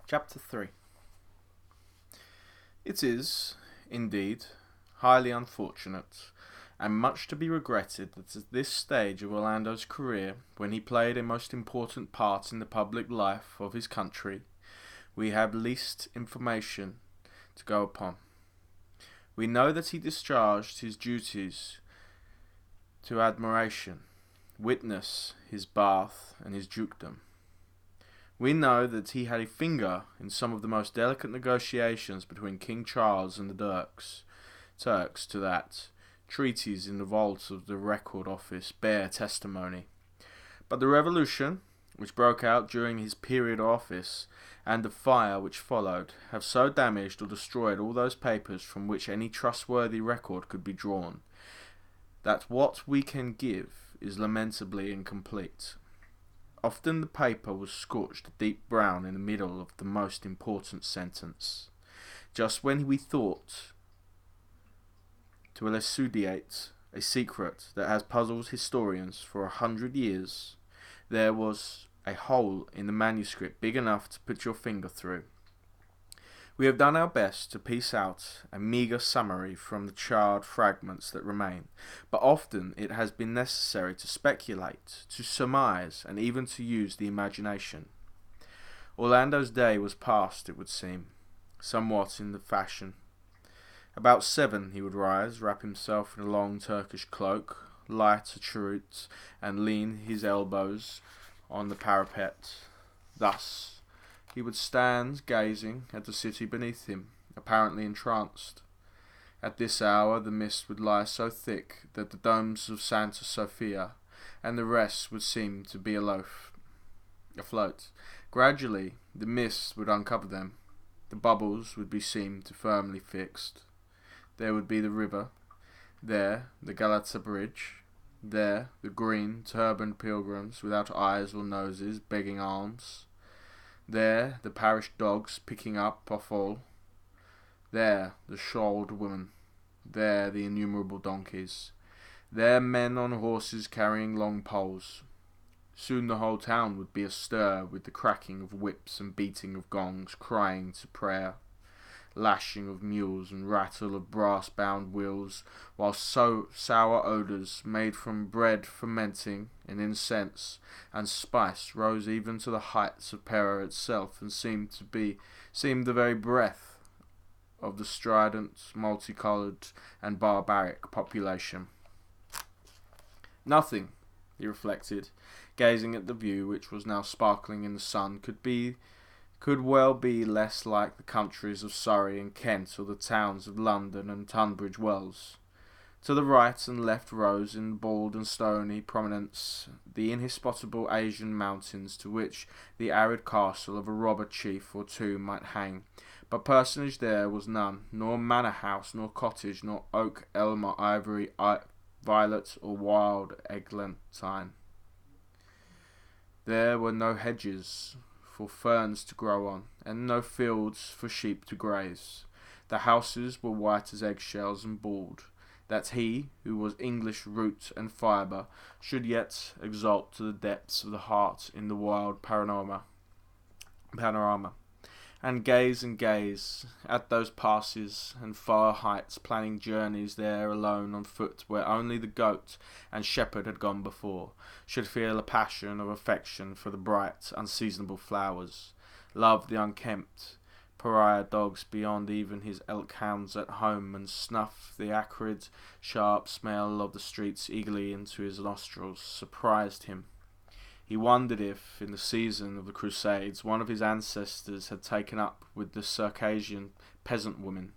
Chapter 3. It is, indeed, highly unfortunate, and much to be regretted that at this stage of Orlando's career, when he played a most important part in the public life of his country, we have least information to go upon. We know that he discharged his duties to admiration, witness his bath and his dukedom. We know that he had a finger in some of the most delicate negotiations between King Charles and the Turks to that. Treaties in the vaults of the Record Office bear testimony. But the revolution, which broke out during his period of office, and the fire which followed, have so damaged or destroyed all those papers from which any trustworthy record could be drawn, that what we can give is lamentably incomplete. Often the paper was scorched a deep brown in the middle of the most important sentence. Just when we thought to elucidate a secret that has puzzled historians for 100 years, there was a hole in the manuscript big enough to put your finger through. We have done our best to piece out a meagre summary from the charred fragments that remain, but often it has been necessary to speculate, to surmise, and even to use the imagination. Orlando's day was past, it would seem, somewhat in the fashion. About 7 he would rise, wrap himself in a long Turkish cloak, light a cheroot, and lean his elbows on the parapet. Thus he would stand gazing at the city beneath him, apparently entranced. At this hour the mist would lie so thick that the domes of Santa Sofia and the rest would seem to be afloat. Gradually the mist would uncover them. The bubbles would be seen to firmly fixed. There would be the river, there the Galata Bridge, there the green, turbaned pilgrims without eyes or noses begging alms. There the parish dogs picking up offal. There the shawled women. There the innumerable donkeys. There men on horses carrying long poles. Soon the whole town would be astir with the cracking of whips and beating of gongs, crying to prayer, lashing of mules and rattle of brass-bound wheels, while sour odours made from bread fermenting in incense and spice rose even to the heights of Pera itself, and seemed the very breath of the strident, multicoloured, and barbaric population. Nothing, he reflected, gazing at the view which was now sparkling in the sun, could well be less like the countries of Surrey and Kent, or the towns of London and Tunbridge Wells. To the right and left rose, in bald and stony prominence, the inhospitable Asian mountains, to which the arid castle of a robber chief or two might hang, but personage there was none, nor manor house, nor cottage, nor oak, elm, or ivory, violet, or wild eglantine. There were no hedges for ferns to grow on, and no fields for sheep to graze. The houses were white as eggshells and bald, that he, who was English root and fibre, should yet exalt to the depths of the heart in the wild panorama, and gaze at those passes and far heights, planning journeys there alone on foot, where only the goat and shepherd had gone before, should feel a passion of affection for the bright, unseasonable flowers, love the unkempt pariah dogs beyond even his elk hounds at home, and snuff the acrid, sharp smell of the streets eagerly into his nostrils, surprised him. He wondered if, in the season of the Crusades, one of his ancestors had taken up with the Circassian peasant woman,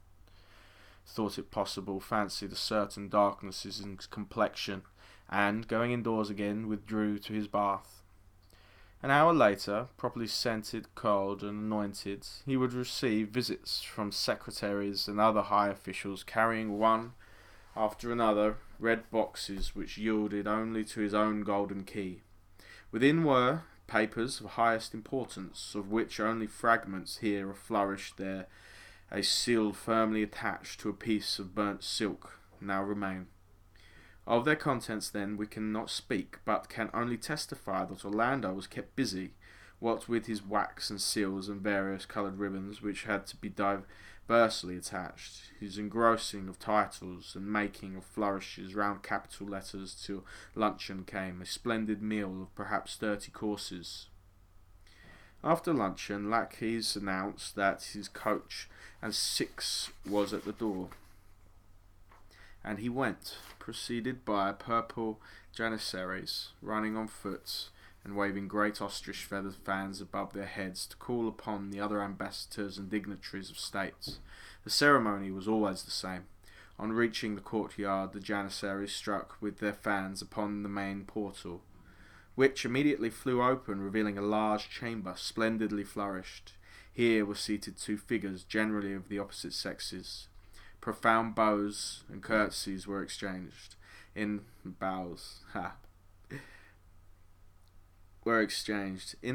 thought it possible, fancied a certain darknesses in his complexion, and, going indoors again, withdrew to his bath. An hour later, properly scented, curled, and anointed, he would receive visits from secretaries and other high officials, carrying one after another red boxes which yielded only to his own golden key. Within were papers of highest importance, of which only fragments here are flourished there, a seal firmly attached to a piece of burnt silk, now remain. Of their contents, then, we cannot speak, but can only testify that Orlando was kept busy, what with his wax and seals and various coloured ribbons which had to be diversely attached, his engrossing of titles and making of flourishes round capital letters till luncheon came, a splendid meal of perhaps 30 courses. After luncheon, lackeys announced that his coach and 6 was at the door, and he went, preceded by purple janissaries, running on foot and waving great ostrich feather fans above their heads to call upon the other ambassadors and dignitaries of state. The ceremony was always the same. On reaching the courtyard, the janissaries struck with their fans upon the main portal, which immediately flew open, revealing a large chamber, splendidly flourished. Here were seated 2 figures, generally of the opposite sexes. Profound bows and curtsies were exchanged. In the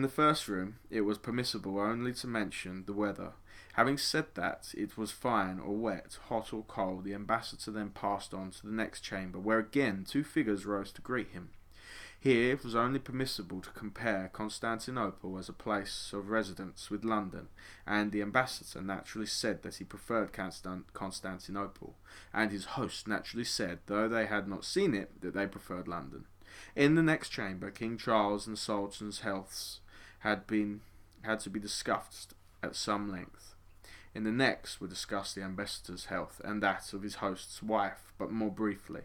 first room, it was permissible only to mention the weather. Having said that it was fine or wet, hot or cold, the ambassador then passed on to the next chamber, where again 2 figures rose to greet him. Here it was only permissible to compare Constantinople as a place of residence with London, and the ambassador naturally said that he preferred Constantinople, and his host naturally said, though they had not seen it, that they preferred London. In the next chamber, King Charles and the Sultan's healths had to be discussed at some length. In the next were discussed the ambassador's health and that of his host's wife, but more briefly.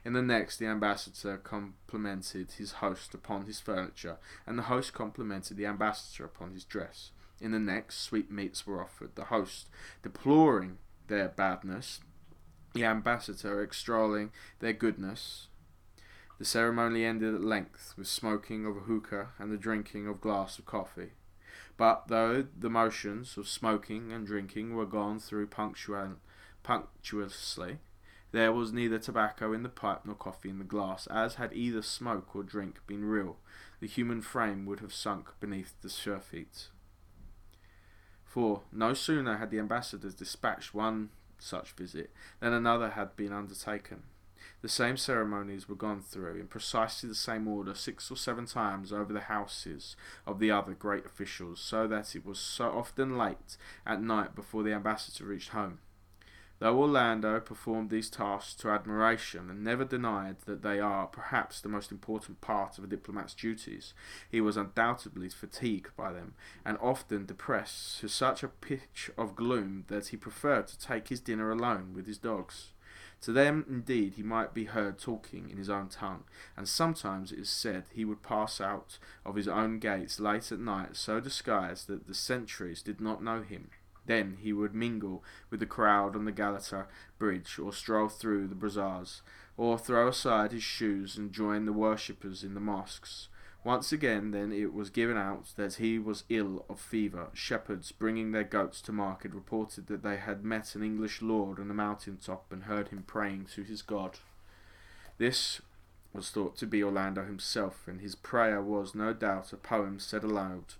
In the next, the ambassador complimented his host upon his furniture, and the host complimented the ambassador upon his dress. In the next, sweetmeats were offered, the host deploring their badness, the ambassador extolling their goodness. The ceremony ended at length with smoking of a hookah and the drinking of a glass of coffee. But though the motions of smoking and drinking were gone through punctuously, there was neither tobacco in the pipe nor coffee in the glass, as had either smoke or drink been real, the human frame would have sunk beneath the surfeit. For no sooner had the ambassadors dispatched one such visit than another had been undertaken. The same ceremonies were gone through, in precisely the same order, 6 or 7 times over the houses of the other great officials, so that it was so often late at night before the ambassador reached home. Though Orlando performed these tasks to admiration, and never denied that they are, perhaps, the most important part of a diplomat's duties, he was undoubtedly fatigued by them, and often depressed to such a pitch of gloom that he preferred to take his dinner alone with his dogs. To them, indeed, he might be heard talking in his own tongue, and sometimes, it is said, he would pass out of his own gates late at night, so disguised that the sentries did not know him. Then he would mingle with the crowd on the Galata bridge, or stroll through the bazaars, or throw aside his shoes and join the worshippers in the mosques. Once again, then, it was given out that he was ill of fever. Shepherds, bringing their goats to market, reported that they had met an English lord on the mountain top and heard him praying to his God. This was thought to be Orlando himself, and his prayer was, no doubt, a poem said aloud,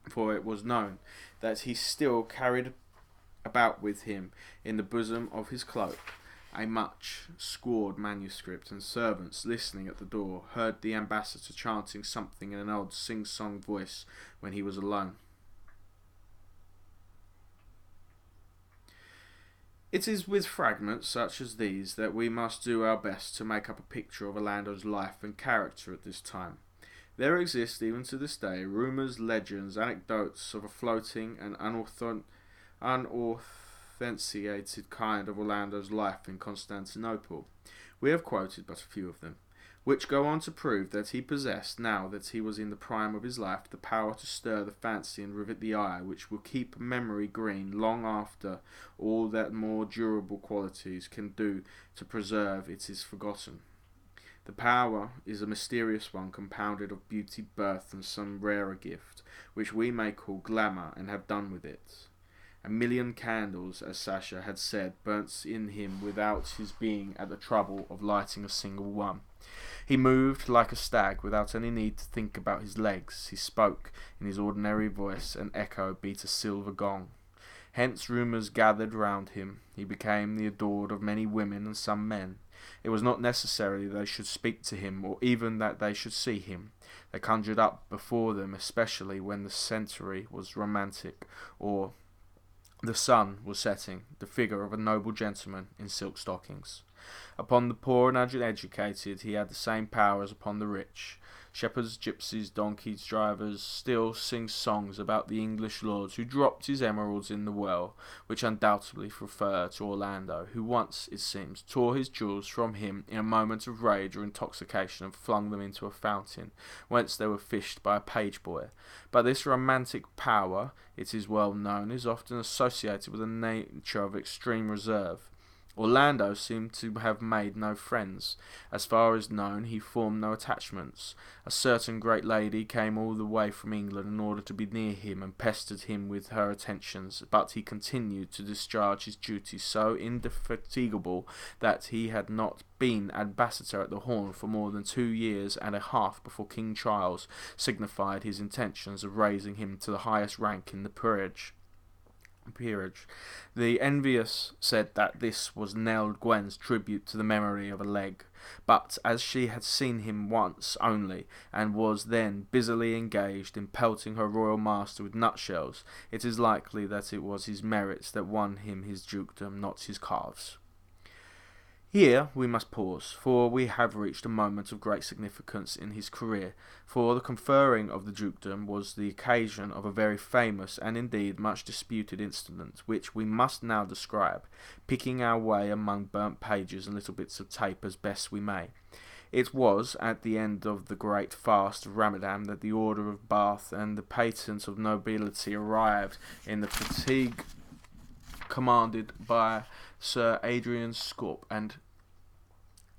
for it was known that he still carried about with him in the bosom of his cloak a much scored manuscript, and servants, listening at the door, heard the ambassador chanting something in an odd sing-song voice when he was alone. It is with fragments such as these that we must do our best to make up a picture of Orlando's life and character at this time. There exist, even to this day, rumours, legends, anecdotes of a floating and unauthentic kind of Orlando's life in Constantinople. We have quoted but a few of them, which go on to prove that he possessed, now that he was in the prime of his life, the power to stir the fancy and rivet the eye, which will keep memory green long after all that more durable qualities can do to preserve it is forgotten. The power is a mysterious one, compounded of beauty, birth, and some rarer gift, which we may call glamour, and have done with it. 1,000,000 candles, as Sasha had said, burnt in him without his being at the trouble of lighting a single one. He moved like a stag, without any need to think about his legs. He spoke in his ordinary voice, and echo beat a silver gong. Hence rumours gathered round him. He became the adored of many women and some men. It was not necessary they should speak to him, or even that they should see him. They conjured up before them, especially when the century was romantic, or the sun was setting, the figure of a noble gentleman in silk stockings. Upon the poor and uneducated he had the same power as upon the rich. Shepherds, gypsies, donkeys, drivers still sing songs about the English lords who dropped his emeralds in the well, which undoubtedly refer to Orlando, who once, it seems, tore his jewels from him in a moment of rage or intoxication and flung them into a fountain, whence they were fished by a page boy. But this romantic power, it is well known, is often associated with a nature of extreme reserve. Orlando seemed to have made no friends. As far as known, he formed no attachments. A certain great lady came all the way from England in order to be near him, and pestered him with her attentions, but he continued to discharge his duties so indefatigable that he had not been ambassador at the Horn for more than 2 years and a half before King Charles signified his intentions of raising him to the highest rank in the peerage. The envious said that this was Nell Gwyn's tribute to the memory of a leg, but as she had seen him once only, and was then busily engaged in pelting her royal master with nutshells, it is likely that it was his merits that won him his dukedom, not his calves. Here we must pause, for we have reached a moment of great significance in his career, for the conferring of the dukedom was the occasion of a very famous and indeed much disputed incident, which we must now describe, picking our way among burnt pages and little bits of tape as best we may. It was at the end of the great fast of Ramadan that the order of Bath and the patent of nobility arrived in the fatigue commanded by Sir Adrian Scrope, and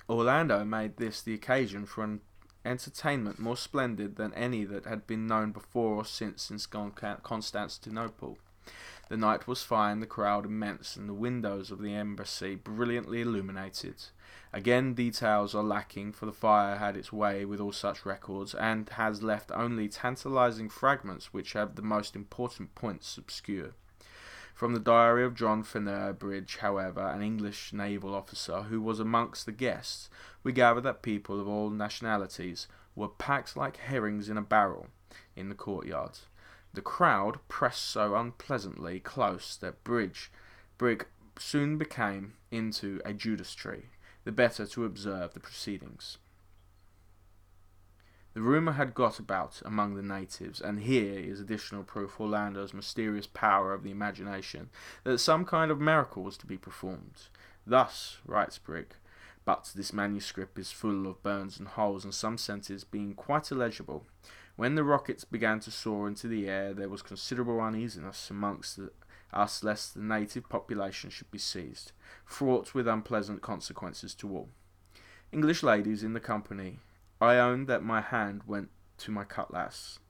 Orlando made this the occasion for an entertainment more splendid than any that had been known before or since Constantinople. The night was fine, the crowd immense, and the windows of the embassy brilliantly illuminated. Again, details are lacking, for the fire had its way with all such records, and has left only tantalizing fragments which have the most important points obscure. From the diary of John Bridge, however, an English naval officer who was amongst the guests, we gather that people of all nationalities were packed like herrings in a barrel in the courtyard. The crowd pressed so unpleasantly close that Brig soon became into a Judas tree, the better to observe the proceedings. The rumour had got about among the natives, and here is additional proof of Orlando's mysterious power of the imagination, that some kind of miracle was to be performed. Thus, writes Brig, but this manuscript is full of burns and holes, and some sentences being quite illegible. When the rockets began to soar into the air, there was considerable uneasiness amongst us lest the native population should be seized, fraught with unpleasant consequences to all. English ladies in the company, I own that my hand went to my cutlass.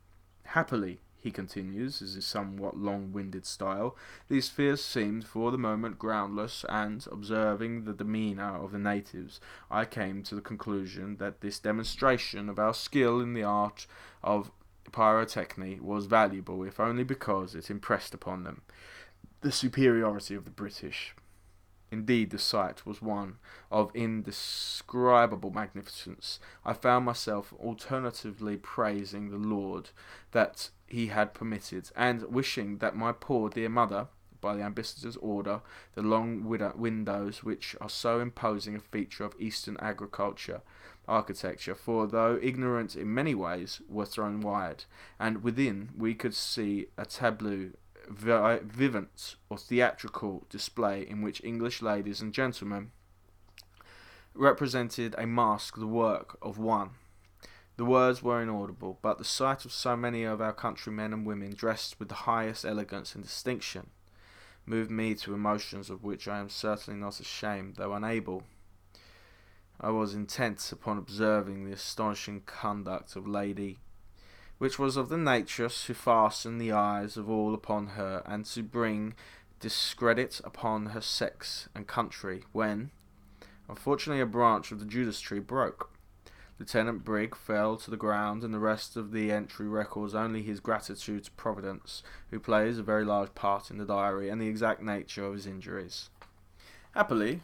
Happily, he continues, in his somewhat long-winded style, these fears seemed for the moment groundless, and, observing the demeanour of the natives, I came to the conclusion that this demonstration of our skill in the art of pyrotechny was valuable, if only because it impressed upon them the superiority of the British. Indeed, the sight was one of indescribable magnificence. I found myself alternatively praising the Lord that he had permitted, and wishing that my poor dear mother, by the ambassador's order, the long windows which are so imposing a feature of Eastern architecture, for though ignorant in many ways, were thrown wide, and within we could see a tableau vivant or theatrical display in which English ladies and gentlemen represented a masque, the work of one. The words were inaudible, but the sight of so many of our countrymen and women dressed with the highest elegance and distinction moved me to emotions of which I am certainly not ashamed, though unable. I was intent upon observing the astonishing conduct of Lady, which was of the nature to fasten the eyes of all upon her, and to bring discredit upon her sex and country, when, unfortunately, a branch of the Judas tree broke. Lieutenant Brig fell to the ground, and the rest of the entry records only his gratitude to Providence, who plays a very large part in the diary, and the exact nature of his injuries. Happily,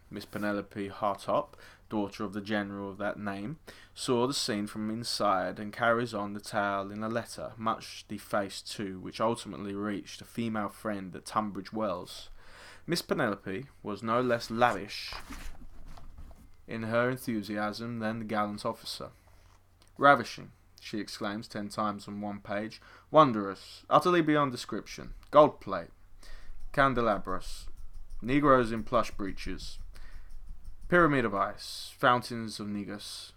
Miss Penelope Hartop, daughter of the general of that name, saw the scene from inside and carries on the tale in a letter, much defaced too, which ultimately reached a female friend at Tunbridge Wells. Miss Penelope was no less lavish in her enthusiasm than the gallant officer. "Ravishing," she exclaims 10 times on one page. "Wondrous, utterly beyond description. Gold plate, candelabras, negroes in plush breeches, pyramid of ice, fountains of negus,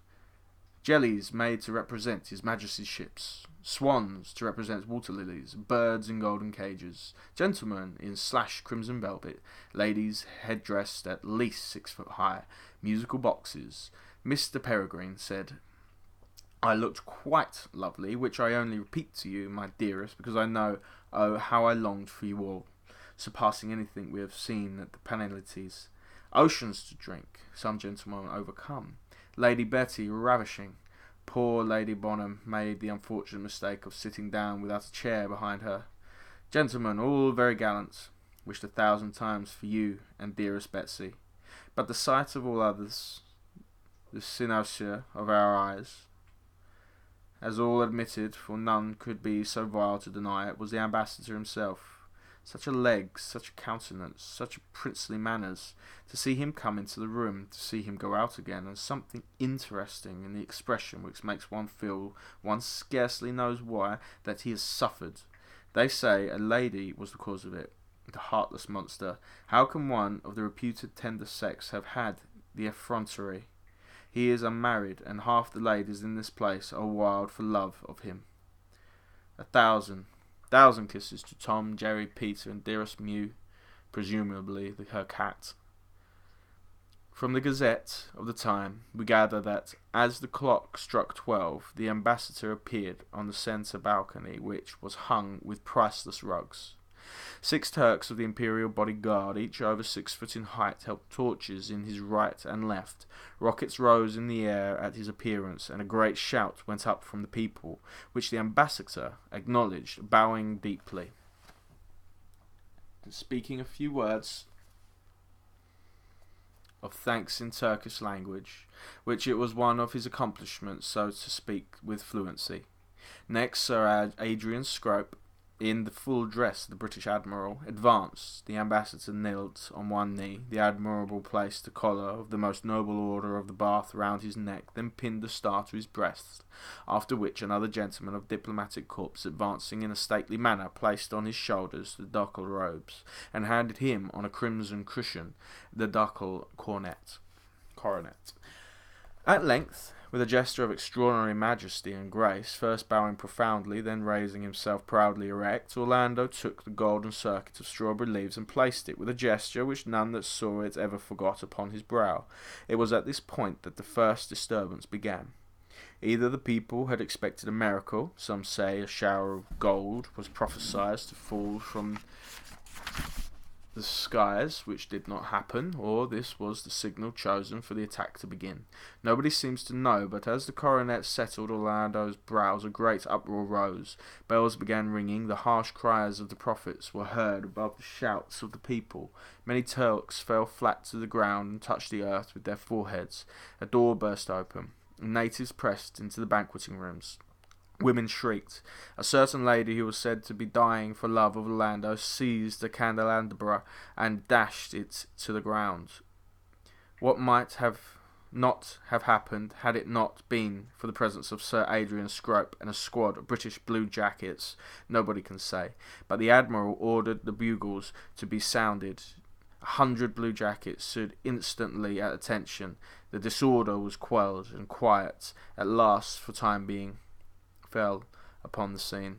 jellies made to represent His Majesty's ships, swans to represent water lilies, birds in golden cages, gentlemen in slash crimson velvet, ladies head-dressed at least 6 foot high, musical boxes." Mr. Peregrine said, "I looked quite lovely, which I only repeat to you, my dearest, because I know, oh, how I longed for you all, surpassing anything we have seen at the Penellities. Oceans to drink, some gentlemen overcome. Lady Betty ravishing. Poor Lady Bonham made the unfortunate mistake of sitting down without a chair behind her. Gentlemen, all very gallant. Wished 1,000 times for you and dearest Betsy. But the sight of all others, the cynosure of our eyes, as all admitted, for none could be so vile to deny it, was the ambassador himself. Such a leg, such a countenance, such princely manners. To see him come into the room, to see him go out again, and something interesting in the expression which makes one feel, one scarcely knows why, that he has suffered. They say a lady was the cause of it. The heartless monster! How can one of the reputed tender sex have had the effrontery? He is unmarried, and half the ladies in this place are wild for love of him. 1,000 kisses to Tom, Jerry, Peter, and dearest Mew, presumably her cat." From the Gazette of the time, we gather that, as the clock struck 12, the ambassador appeared on the centre balcony, which was hung with priceless rugs. 6 Turks of the Imperial Bodyguard, each over 6 foot in height, held torches in his right and left. Rockets rose in the air at his appearance, and a great shout went up from the people, which the ambassador acknowledged, bowing deeply, and speaking a few words of thanks in Turkish language, which it was one of his accomplishments so to speak with fluency. Next, Sir Adrian Scrope, in the full dress of the British Admiral, advanced. The ambassador knelt on one knee. The Admiral placed the collar of the most noble order of the Bath round his neck, then pinned the star to his breast, after which another gentleman of diplomatic corps, advancing in a stately manner, placed on his shoulders the ducal robes, and handed him on a crimson cushion the ducal coronet. At length, with a gesture of extraordinary majesty and grace, first bowing profoundly, then raising himself proudly erect, Orlando took the golden circuit of strawberry leaves and placed it, with a gesture which none that saw it ever forgot, upon his brow. It was at this point that the first disturbance began. Either the people had expected a miracle, some say a shower of gold was prophesied to fall from the skies, which did not happen, or this was the signal chosen for the attack to begin. Nobody seems to know, but as the coronet settled Orlando's brows, a great uproar rose. Bells began ringing, the harsh cries of the prophets were heard above the shouts of the people. Many Turks fell flat to the ground and touched the earth with their foreheads. A door burst open. Natives pressed into the banqueting rooms. Women shrieked. A certain lady who was said to be dying for love of Orlando seized a candelabra and dashed it to the ground. What might not have happened had it not been for the presence of Sir Adrian Scrope and a squad of British blue jackets, nobody can say. But the Admiral ordered the bugles to be sounded. 100 blue jackets stood instantly at attention. The disorder was quelled, and quiet, at last for time being, fell upon the scene.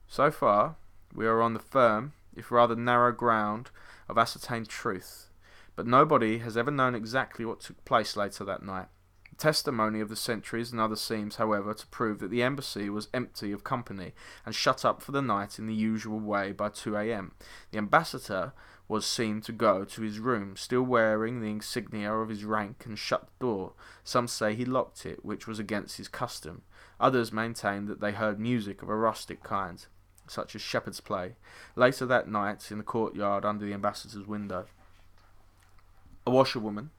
So far, we are on the firm, if rather narrow ground of ascertained truth, but nobody has ever known exactly what took place later that night. The testimony of the sentries and others seems, however, to prove that the embassy was empty of company, and shut up for the night in the usual way by 2 a.m. The ambassador was seen to go to his room, still wearing the insignia of his rank, and shut the door. Some say he locked it, which was against his custom. Others maintain that they heard music of a rustic kind. such as shepherd's play. Later that night, in the courtyard under the ambassador's window, a washerwoman,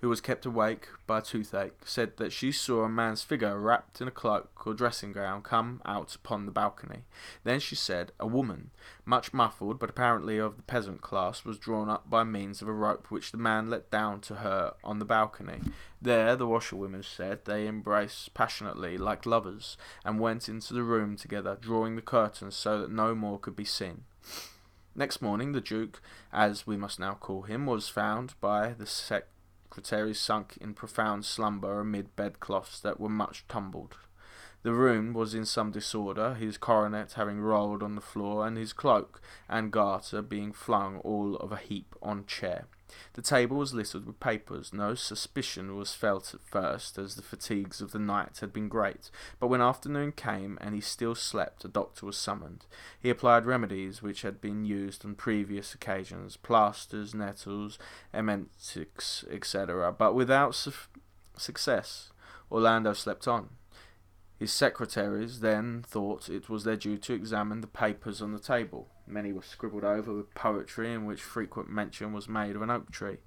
who was kept awake by toothache, said that she saw a man's figure wrapped in a cloak or dressing gown come out upon the balcony. Then she said a woman, much muffled but apparently of the peasant class, was drawn up by means of a rope which the man let down to her on the balcony. There, the washerwomen said, they embraced passionately like lovers, and went into the room together, drawing the curtains so that no more could be seen. Next morning the Duke, as we must now call him, was found by the secretary sunk in profound slumber amid bedcloths that were much tumbled. The room was in some disorder, his coronet having rolled on the floor, and his cloak and garter being flung all of a heap on a chair. The table was littered with papers. No suspicion was felt at first, as the fatigues of the night had been great, but when afternoon came and he still slept, a doctor was summoned. He applied remedies which had been used on previous occasions, plasters, nettles, emetics, etc., but without success. Orlando slept on. His secretaries then thought it was their duty to examine the papers on the table. Many were scribbled over with poetry, in which frequent mention was made of an oak tree.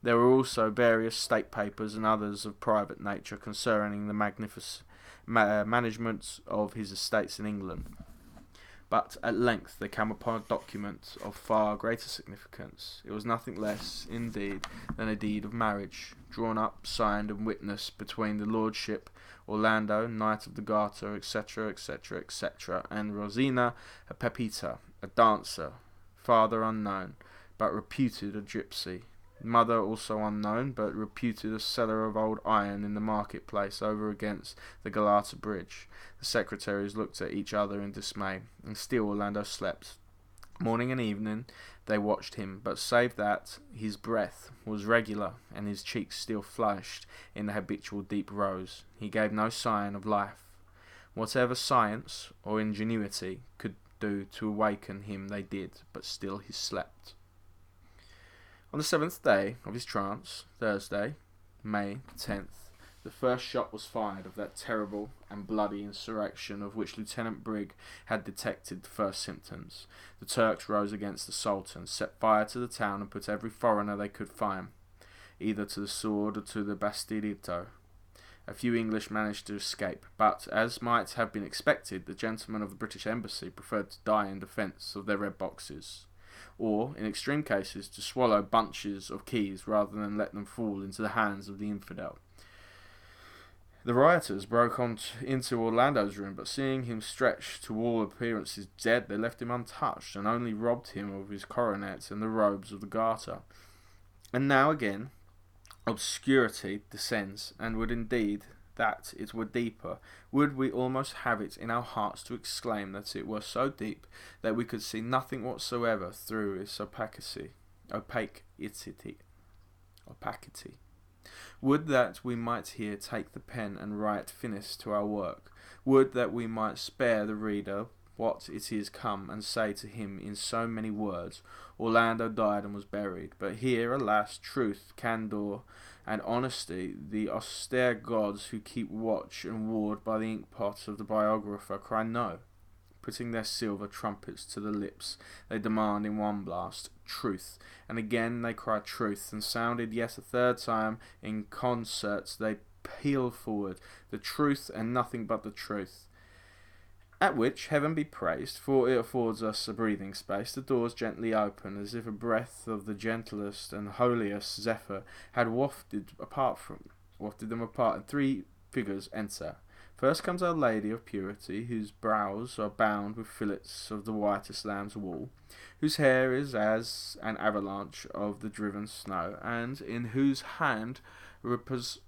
There were also various state papers and others of private nature concerning the magnificent management of his estates in England. But at length they came upon a document of far greater significance. It was nothing less, indeed, than a deed of marriage, drawn up, signed, and witnessed between the lordship Orlando, Knight of the Garter, etc., etc., etc., and Rosina, a Pepita, a dancer, father unknown, but reputed a gypsy, mother also unknown, but reputed a seller of old iron in the marketplace over against the Galata Bridge. The secretaries looked at each other in dismay, and still Orlando slept. Morning and evening they watched him, but save that his breath was regular and his cheeks still flushed in the habitual deep rose, he gave no sign of life. Whatever science or ingenuity could do to awaken him they did, but still he slept. On the 7th day of his trance, Thursday, May 10th, the first shot was fired of that terrible and bloody insurrection of which Lieutenant Brigg had detected the first symptoms. The Turks rose against the Sultan, set fire to the town, and put every foreigner they could find, either to the sword or to the bastirito. A few English managed to escape, but, as might have been expected, the gentlemen of the British Embassy preferred to die in defence of their red boxes, or, in extreme cases, to swallow bunches of keys rather than let them fall into the hands of the infidel. The rioters broke into Orlando's room, but seeing him stretched to all appearances dead, they left him untouched, and only robbed him of his coronet and the robes of the garter. And now again obscurity descends, and would indeed that it were deeper. Would we almost have it in our hearts to exclaim that it were so deep that we could see nothing whatsoever through its opacity. Would that we might here take the pen and write finis to our work. Would that we might spare the reader what it is come, and say to him in so many words, Orlando died and was buried. But here, alas, truth, candour, and honesty, the austere gods who keep watch and ward by the inkpot of the biographer, cry no. Putting their silver trumpets to the lips, they demand in one blast, truth, and again they cry truth, and sounded yet a third time in concert they peal forward, the truth and nothing but the truth. At which, heaven be praised, for it affords us a breathing space, the doors gently open, as if a breath of the gentlest and holiest zephyr had wafted them apart, and three figures enter. First comes Our Lady of Purity, whose brows are bound with fillets of the whitest lamb's wool, whose hair is as an avalanche of the driven snow, and in whose hand reposes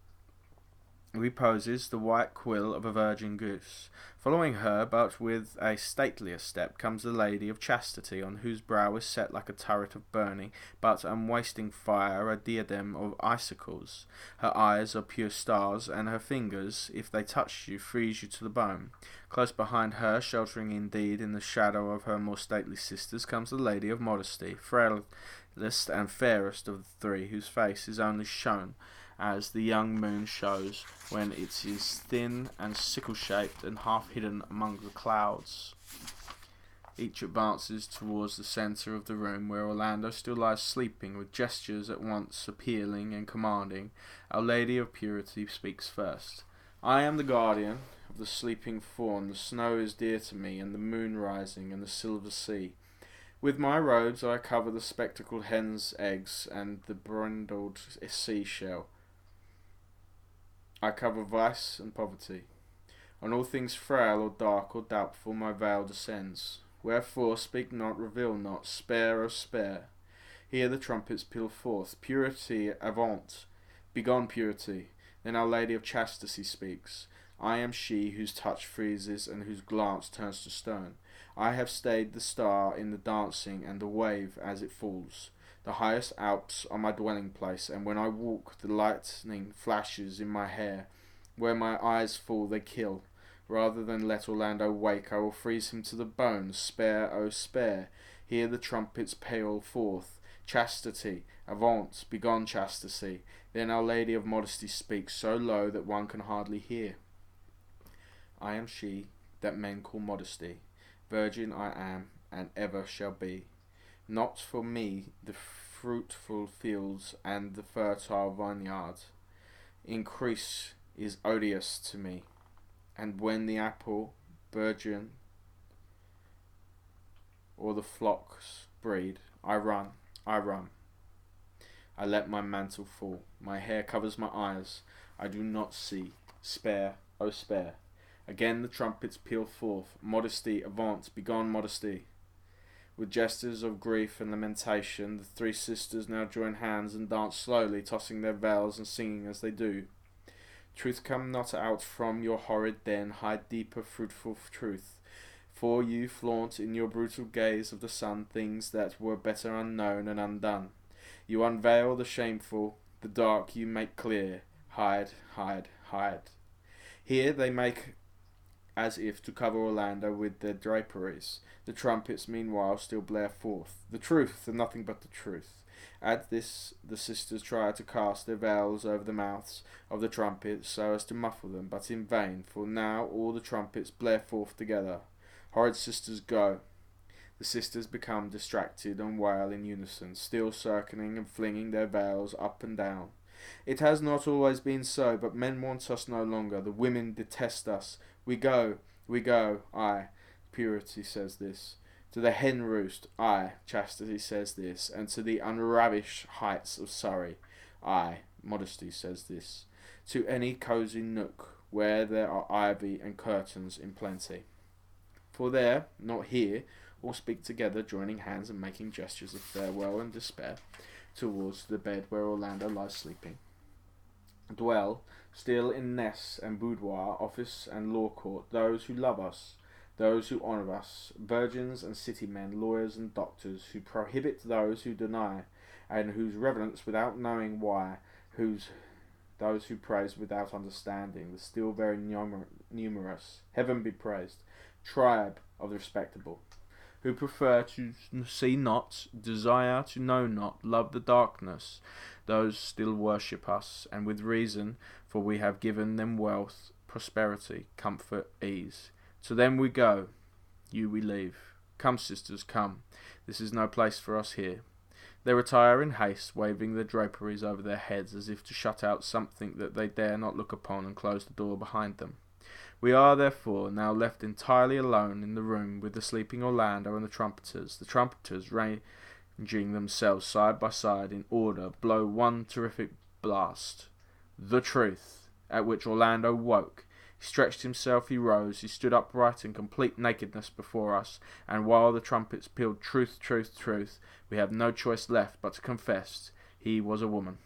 the white quill of a virgin goose. Following her, but with a statelier step, comes the Lady of Chastity, on whose brow is set like a turret of burning, but unwasting fire, a diadem of icicles. Her eyes are pure stars, and her fingers, if they touch you, freeze you to the bone. Close behind her, sheltering indeed in the shadow of her more stately sisters, comes the Lady of Modesty, frailest and fairest of the three, whose face is only shown as the young moon shows when it is thin and sickle-shaped and half hidden among the clouds. Each advances towards the centre of the room where Orlando still lies sleeping, with gestures at once appealing and commanding. Our Lady of Purity speaks first. I am the guardian of the sleeping fawn. The snow is dear to me, and the moon rising, and the silver sea. With my robes I cover the spectacled hen's eggs and the brindled seashell. I cover vice and poverty. On all things frail or dark or doubtful my veil descends. Wherefore speak not, reveal not, spare, oh spare. Hear the trumpets peal forth. Purity, avaunt! Begone, purity! Then Our Lady of Chastity speaks. I am she whose touch freezes and whose glance turns to stone. I have stayed the star in the dancing and the wave as it falls. The highest Alps are my dwelling place, and when I walk the lightning flashes in my hair. Where my eyes fall they kill. Rather than let Orlando wake, I will freeze him to the bone. Spare, oh spare! Hear the trumpets peal forth. Chastity, avaunt! Begone, chastity! Then Our Lady of Modesty speaks, so low that one can hardly hear. I am she that men call Modesty. Virgin I am, and ever shall be. Not for me the fruitful fields and the fertile vineyard. Increase is odious to me. And when the apple burgeon or the flocks breed, I run. I let my mantle fall. My hair covers my eyes. I do not see. Spare, oh spare. Again the trumpets peal forth. Modesty, avaunt! Begone, modesty! With gestures of grief and lamentation, the three sisters now join hands and dance slowly, tossing their veils and singing as they do. Truth, come not out from your horrid den, hide deeper fruitful truth. For you flaunt in your brutal gaze of the sun things that were better unknown and undone. You unveil the shameful, the dark you make clear. Hide, hide, hide. Here they make as if to cover Orlando with their draperies. The trumpets meanwhile still blare forth. The truth, and nothing but the truth. At this the sisters try to cast their veils over the mouths of the trumpets so as to muffle them, but in vain, for now all the trumpets blare forth together. Horrid sisters, go! The sisters become distracted and wail in unison, still circling and flinging their veils up and down. It has not always been so, but men want us no longer. The women detest us. We go, aye, Purity says this. To the hen roost, aye, Chastity says this, and to the unravished heights of Surrey, aye, Modesty says this. To any cosy nook where there are ivy and curtains in plenty. For there, not here, all speak together, joining hands and making gestures of farewell and despair towards the bed where Orlando lies sleeping. Dwell still in nests and boudoir, office and law court, those who love us, those who honour us, virgins and city men, lawyers and doctors, who prohibit those who deny, and whose reverence without knowing why, those who praise without understanding, the still very numerous, heaven be praised, tribe of the respectable, who prefer to see not, desire to know not, love the darkness, those still worship us, and with reason, for we have given them wealth, prosperity, comfort, ease. To them we go, you we leave. Come, sisters, come. This is no place for us here. They retire in haste, waving their draperies over their heads as if to shut out something that they dare not look upon, and close the door behind them. We are, therefore, now left entirely alone in the room with the sleeping Orlando and the trumpeters ranging themselves side by side in order, blow one terrific blast. The truth, at which Orlando woke. He stretched himself, he rose, he stood upright in complete nakedness before us, and while the trumpets pealed truth, truth, truth, we have no choice left but to confess he was a woman.